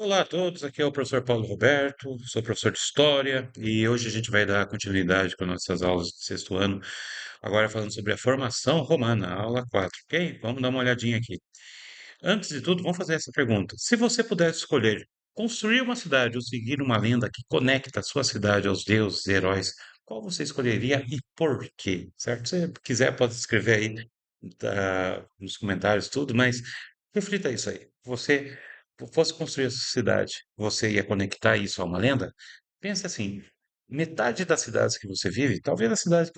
Olá a todos, aqui é o professor Paulo Roberto, sou professor de História e hoje a gente vai dar continuidade com nossas aulas do sexto ano, agora falando sobre a formação romana, aula 4, ok? Vamos dar uma olhadinha aqui. Antes de tudo, vamos fazer essa pergunta. Se você pudesse escolher construir uma cidade ou seguir uma lenda que conecta a sua cidade aos deuses e heróis, qual você escolheria e por quê? Certo? Se você quiser, pode escrever aí nos comentários tudo, mas reflita isso aí. Você fosse construir essa cidade, você ia conectar isso a uma lenda? Pensa assim, metade das cidades que você vive, talvez a cidade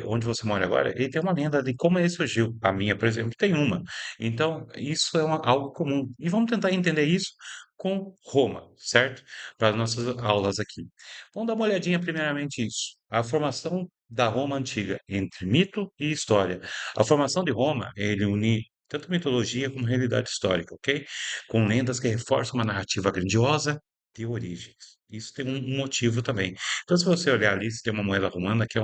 onde você mora agora, ele tem uma lenda de como ele surgiu. A minha, por exemplo, tem uma. Então, isso é algo comum. E vamos tentar entender isso com Roma, certo? Para as nossas aulas aqui. Vamos dar uma olhadinha primeiramente isso. A formação da Roma antiga entre mito e história. A formação de Roma, ele une tanto mitologia como realidade histórica, ok? Com lendas que reforçam uma narrativa grandiosa de origens. Isso tem um motivo também. Então, se você olhar ali, você tem uma moeda romana que é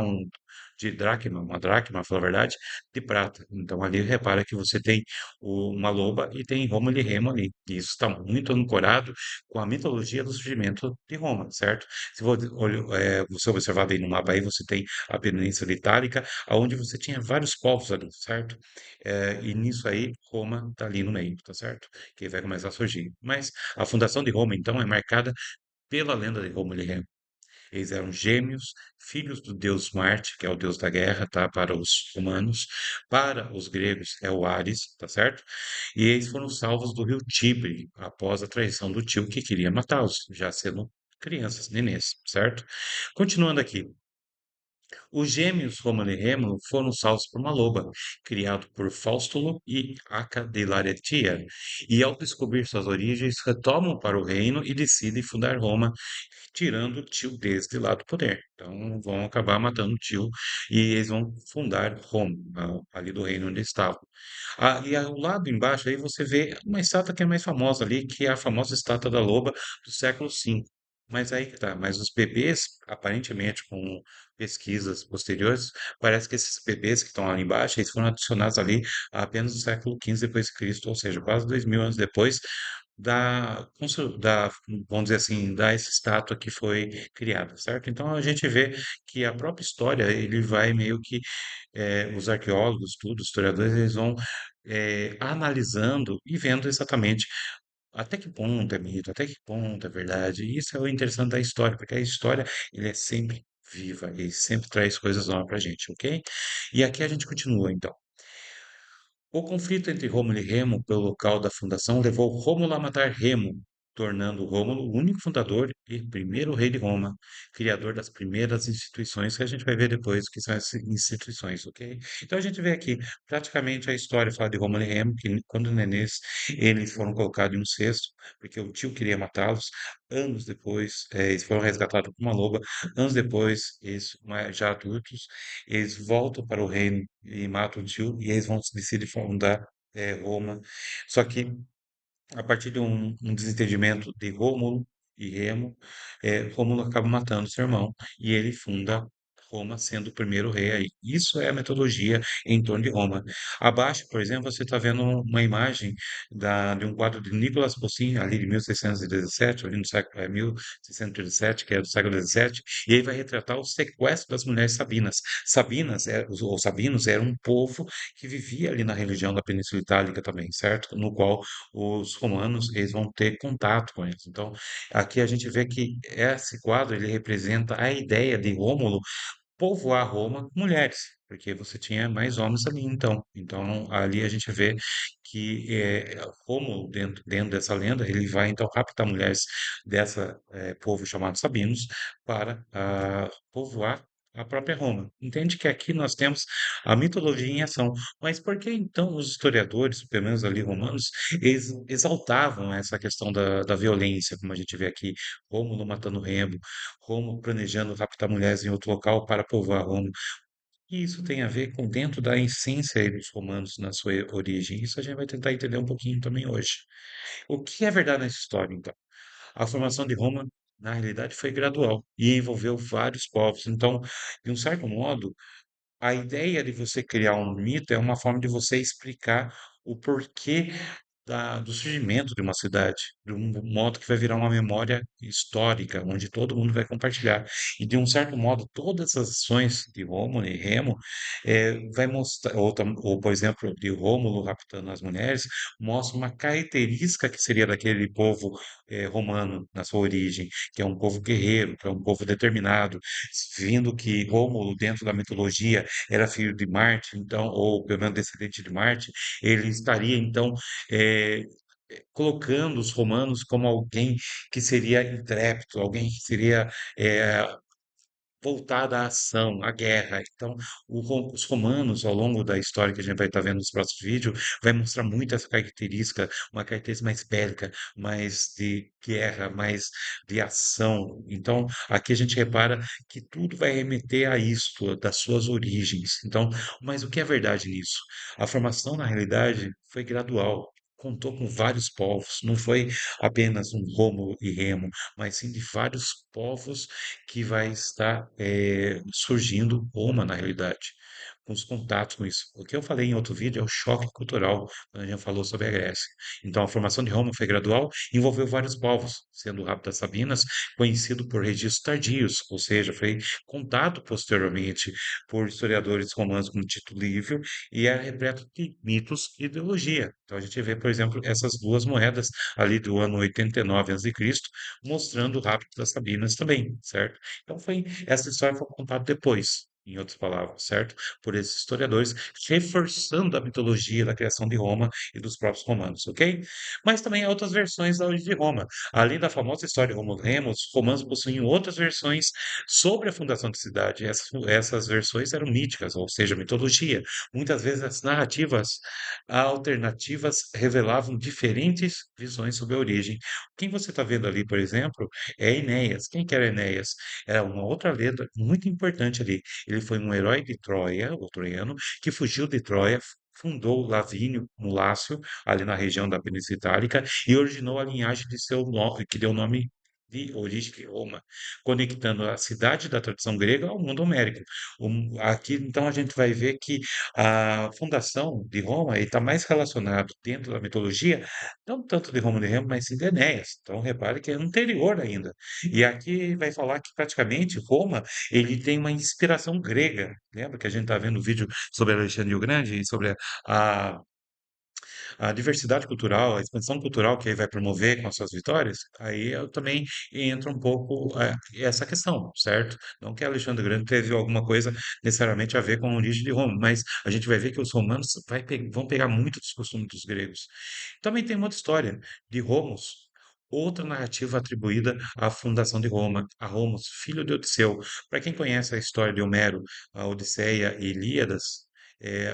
de dracma, uma dracma, para falar a verdade, de prata. Então, ali repara que você tem uma loba e tem Rômulo e Remo ali. E isso está muito ancorado com a mitologia do surgimento de Roma, certo? Se você observar bem no mapa aí, você tem a Península Itálica, onde você tinha vários povos ali, certo? E nisso aí, Roma está ali no meio, tá certo? Que vai começar a surgir. Mas a fundação de Roma, então, é marcada pela lenda de Rômulo e Remo. Eles eram gêmeos, filhos do deus Marte, que é o deus da guerra, tá? Para os romanos. Para os gregos é o Ares, tá certo? E eles foram salvos do rio Tibre após a traição do tio que queria matá-los, já sendo crianças, nenês, certo? Continuando aqui. Os gêmeos Rômulo e Remo foram salvos por uma loba, criado por Faustulo e Aca de Laretia, e ao descobrir suas origens, retomam para o reino e decidem fundar Roma, tirando o tio deles de lá do poder. Então vão acabar matando o tio e eles vão fundar Roma, ali do reino onde estavam. E ao lado embaixo aí você vê uma estátua que é mais famosa ali, que é a famosa estátua da loba do século V. Mas aí que tá, mas os bebês, aparentemente com pesquisas posteriores, parece que esses bebês que estão ali embaixo, eles foram adicionados ali apenas no século XV depois de Cristo, ou seja, quase 2000 anos depois da, vamos dizer assim, da essa estátua que foi criada, certo? Então a gente vê que a própria história, ele vai meio que, os arqueólogos, tudo, os historiadores, eles vão analisando e vendo exatamente até que ponto é mito, até que ponto é verdade. E isso é o interessante da história, porque a história, ele é sempre viva, ele sempre traz coisas novas pra gente, ok? E aqui a gente continua, então. O conflito entre Rômulo e Remo pelo local da fundação levou Rômulo a matar Remo, tornando Rômulo o único fundador e primeiro rei de Roma, criador das primeiras instituições que a gente vai ver depois que são essas instituições, ok? Então a gente vê aqui praticamente a história fala de Rômulo e Remo, que quando nenês eles foram colocados em um cesto, porque o tio queria matá-los. Anos depois, eles foram resgatados por uma loba. Anos depois, eles já adultos, eles voltam para o reino e matam o tio, e eles vão decidir fundar Roma. Só que a partir de um desentendimento de Rômulo e Remo, Rômulo acaba matando seu irmão e ele funda Roma sendo o primeiro rei aí. Isso é a metodologia em torno de Roma. Abaixo, por exemplo, você está vendo uma imagem de um quadro de Nicolas Poussin, ali de 1617, ali no século 1617, que é do século XVII, e ele vai retratar o sequestro das mulheres sabinas. Os sabinos eram um povo que vivia ali na religião da Península Itálica também, certo? No qual os romanos eles vão ter contato com eles. Então, aqui a gente vê que esse quadro ele representa a ideia de Rômulo povoar Roma com mulheres, porque você tinha mais homens ali, então. Então, ali a gente vê que Rômulo, dentro dessa lenda, ele vai então raptar mulheres dessa povo chamado Sabinos para povoar a própria Roma. Entende que aqui nós temos a mitologia em ação. Mas por que então os historiadores, pelo menos ali romanos, eles exaltavam essa questão da violência, como a gente vê aqui, Rômulo matando Remo, Roma planejando raptar mulheres em outro local para povoar Roma. E isso tem a ver com dentro da essência aí dos romanos na sua origem. Isso a gente vai tentar entender um pouquinho também hoje. O que é verdade nessa história, então? A formação de Roma, na realidade, foi gradual e envolveu vários povos. Então, de um certo modo, a ideia de você criar um mito é uma forma de você explicar o porquê do surgimento de uma cidade, de um modo que vai virar uma memória histórica, onde todo mundo vai compartilhar. E de um certo modo, todas as ações de Rômulo e Remo vai mostrar, ou, por exemplo, de Rômulo raptando as mulheres, mostra uma característica que seria daquele povo romano na sua origem, que é um povo guerreiro, que é um povo determinado, vindo que Rômulo, dentro da mitologia, era filho de Marte, então, ou pelo menos descendente de Marte, ele estaria então eh, colocando os romanos como alguém que seria intrépido, alguém que seria eh, voltada à ação, à guerra. Então, os romanos, ao longo da história que a gente vai estar vendo nos próximos vídeos, vai mostrar muito essa característica, uma característica mais bélica, mais de guerra, mais de ação. Então, aqui a gente repara que tudo vai remeter a isto, das suas origens. Então, mas o que é verdade nisso? A formação, na realidade, foi gradual. Contou com vários povos, não foi apenas um Rômulo e Remo, mas sim de vários povos que vai estar surgindo Roma, na realidade, com os contatos com isso. O que eu falei em outro vídeo é o choque cultural, quando a gente falou sobre a Grécia. Então, a formação de Roma foi gradual e envolveu vários povos, sendo o Rabo das Sabinas conhecido por registros tardios, ou seja, foi contado posteriormente por historiadores romanos como Tito Livio e é repleto de mitos e ideologia. Então, a gente vê, por exemplo, essas duas moedas ali do ano 89 a.C., mostrando o rapto das Sabinas também, certo? Então essa história foi contada depois, em outras palavras, certo? Por esses historiadores, reforçando a mitologia da criação de Roma e dos próprios romanos, ok? Mas também há outras versões da origem de Roma. Além da famosa história de Rômulo e Remo, os romanos possuem outras versões sobre a fundação da cidade. Essas versões eram míticas, ou seja, mitologia. Muitas vezes as narrativas alternativas revelavam diferentes visões sobre a origem. Quem você está vendo ali, por exemplo, é Enéas. Quem que era Enéas? Era uma outra lenda muito importante ali. Ele foi um herói de Troia, o troiano, que fugiu de Troia, fundou Lavínio, no Lácio, ali na região da Península Itálica, e originou a linhagem de seu nome, que deu o nome de origem de Roma, conectando a cidade da tradição grega ao mundo homérico. Aqui, então, a gente vai ver que a fundação de Roma está mais relacionado dentro da mitologia, não tanto de Roma de Remo, mas sim de Enéas. Então, repare que é anterior ainda. E aqui vai falar que praticamente Roma ele tem uma inspiração grega. Lembra que a gente está vendo o vídeo sobre Alexandre o Grande e sobre a, a diversidade cultural, a expansão cultural que ele vai promover com as suas vitórias? Aí eu também entra um pouco essa questão, certo? Não que Alexandre o Grande teve alguma coisa necessariamente a ver com a origem de Roma, mas a gente vai ver que os romanos vão pegar muito dos costumes dos gregos. Também tem uma outra história de Romos, outra narrativa atribuída à fundação de Roma, a Romos, filho de Odisseu. Para quem conhece a história de Homero, a Odisseia e Ilíadas,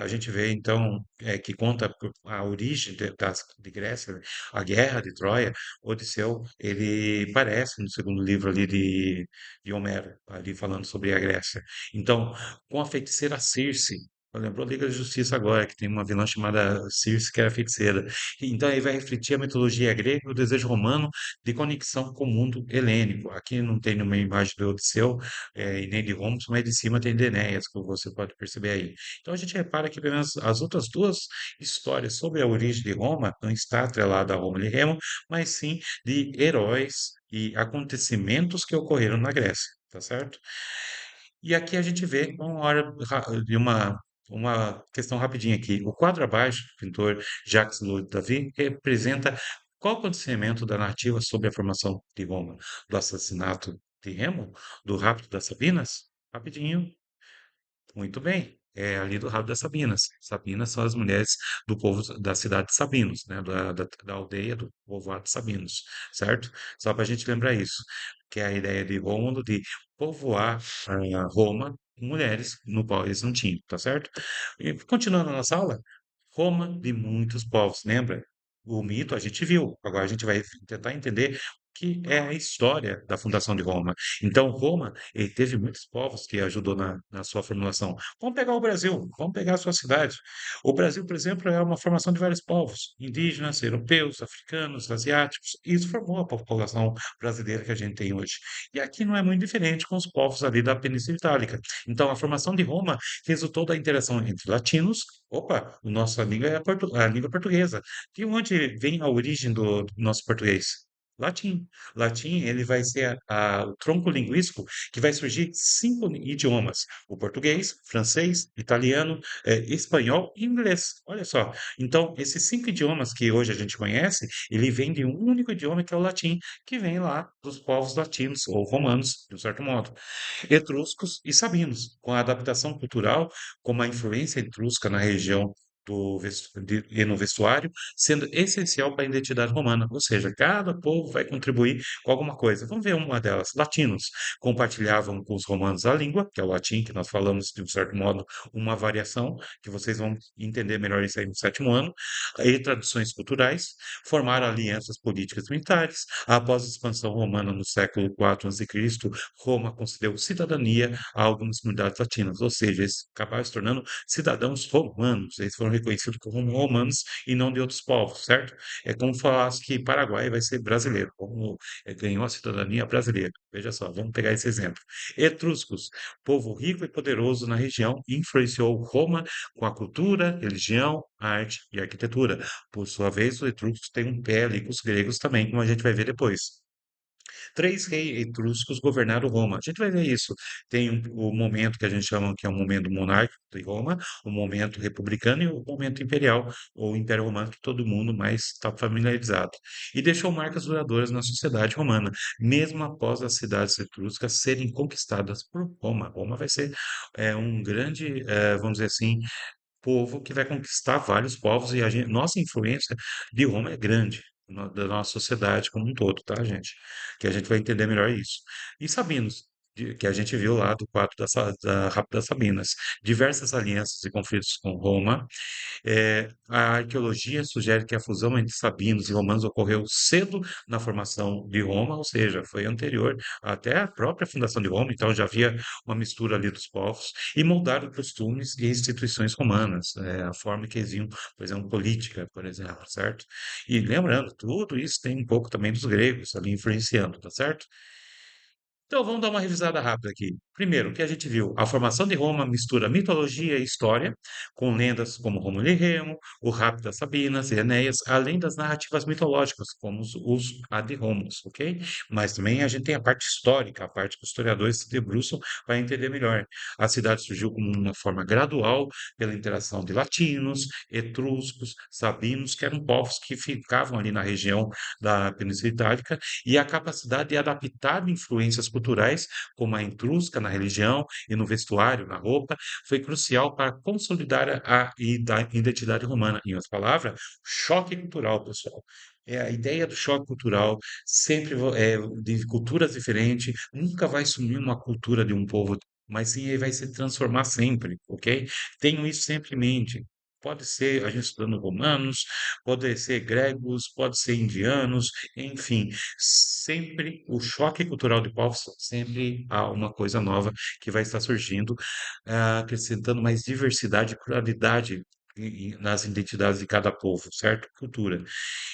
a gente vê então que conta a origem de Grécia, né, a guerra de Troia. Odisseu, ele parece no segundo livro ali de Homero, ali falando sobre a Grécia. Então, com a feiticeira Circe, lembrou a Liga da Justiça agora, que tem uma vilã chamada Circe, que era feiticeira. Então aí vai refletir a mitologia grega e o desejo romano de conexão com o mundo helênico. Aqui não tem nenhuma imagem do Odisseu e nem de Roma, mas de cima tem de Enéas, como você pode perceber aí. Então a gente repara que pelo menos as outras duas histórias sobre a origem de Roma não está atrelada a Roma e Remo, mas sim de heróis e acontecimentos que ocorreram na Grécia, tá certo? E aqui a gente vê uma hora de uma questão rapidinha aqui. O quadro abaixo, do pintor Jacques Louis David, representa qual acontecimento da narrativa sobre a formação de Roma? Do assassinato de Remo? Do rapto das Sabinas? Rapidinho. Muito bem. É ali do Rabo das Sabinas. Sabinas são as mulheres do povo da cidade de Sabinos, né? Da aldeia do povoado de Sabinos, certo? Só para a gente lembrar isso, que é a ideia de Rômulo de povoar Roma com mulheres, no qual eles não tinham, tá certo? E continuando a nossa aula, Roma de muitos povos, lembra? O mito a gente viu, agora a gente vai tentar entender que é a história da fundação de Roma. Então, Roma, ele teve muitos povos que ajudou na sua formulação. Vamos pegar o Brasil, vamos pegar a sua cidade. O Brasil, por exemplo, é uma formação de vários povos, indígenas, europeus, africanos, asiáticos. Isso formou a população brasileira que a gente tem hoje. E aqui não é muito diferente com os povos ali da Península Itálica. Então, a formação de Roma resultou da interação entre latinos. Opa, a nossa língua é a língua portuguesa. De onde vem a origem do nosso português? Latim. Latim, ele vai ser o tronco linguístico que vai surgir 5 idiomas: o português, francês, italiano, espanhol e inglês. Olha só. Então, esses 5 idiomas que hoje a gente conhece, ele vem de um único idioma que é o latim, que vem lá dos povos latinos ou romanos, de um certo modo. Etruscos e sabinos, com a adaptação cultural, como a influência etrusca na região e no vestuário, sendo essencial para a identidade romana, ou seja, cada povo vai contribuir com alguma coisa. Vamos ver uma delas. Latinos compartilhavam com os romanos a língua, que é o latim, que nós falamos de um certo modo, uma variação, que vocês vão entender melhor isso aí no sétimo ano, e tradições culturais, formaram alianças políticas e militares. Após a expansão romana no século IV a.C., Roma concedeu cidadania a algumas comunidades latinas, ou seja, eles acabaram se tornando cidadãos romanos, eles foram reconhecidos como romanos e não de outros povos, certo? É como falasse que Paraguai vai ser brasileiro, como ganhou a cidadania brasileira. Veja só, vamos pegar esse exemplo. Etruscos, povo rico e poderoso na região, influenciou Roma com a cultura, religião, arte e arquitetura. Por sua vez, os etruscos têm um pé ali com os gregos também, como a gente vai ver depois. 3 reis etruscos governaram Roma. A gente vai ver isso. Tem o momento que a gente chama que é o momento monárquico de Roma, o momento republicano e o momento imperial, ou Império Romano, que todo mundo mais está familiarizado. E deixou marcas duradouras na sociedade romana, mesmo após as cidades etruscas serem conquistadas por Roma. Roma vai ser um grande, vamos dizer assim, povo que vai conquistar vários povos e nossa influência de Roma é grande da nossa sociedade como um todo, tá, gente? Que a gente vai entender melhor isso. E Sabinos, que a gente viu lá do quadro da Rápida Sabinas, diversas alianças e conflitos com Roma, a arqueologia sugere que a fusão entre sabinos e romanos ocorreu cedo na formação de Roma, ou seja, foi anterior até a própria fundação de Roma, então já havia uma mistura ali dos povos, e moldaram costumes e instituições romanas, a forma que eles iam, por exemplo, política, por exemplo, certo? E lembrando, tudo isso tem um pouco também dos gregos ali influenciando, tá certo? Então vamos dar uma revisada rápida aqui. Primeiro, o que a gente viu? A formação de Roma mistura mitologia e história, com lendas como Rômulo e Remo, o rapto das Sabinas e Enéas, além das narrativas mitológicas, como os Ad Romulus, ok? Mas também a gente tem a parte histórica, a parte que os historiadores se debruçam para entender melhor. A cidade surgiu como uma forma gradual pela interação de latinos, etruscos, sabinos, que eram povos que ficavam ali na região da Península Itálica, e a capacidade de adaptar influências culturais, como a etrusca na religião e no vestuário, na roupa, foi crucial para consolidar a identidade romana. Em outras palavras, choque cultural, pessoal. É a ideia do choque cultural, sempre de culturas diferentes, nunca vai sumir uma cultura de um povo, mas sim ele vai se transformar sempre, ok? Tenham isso sempre em mente. Pode ser a gente estudando romanos, pode ser gregos, pode ser indianos, enfim, sempre o choque cultural de povos, sempre há uma coisa nova que vai estar surgindo, acrescentando mais diversidade e pluralidade nas identidades de cada povo, certo? Cultura.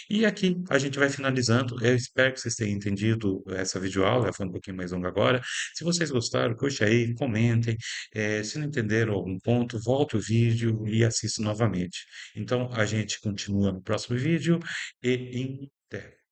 E aqui a gente vai finalizando. Eu espero que vocês tenham entendido essa videoaula, ela foi um pouquinho mais longa agora. Se vocês gostaram, curte aí, comentem. Se não entenderam algum ponto, volte o vídeo e assista novamente. Então a gente continua no próximo vídeo e em até.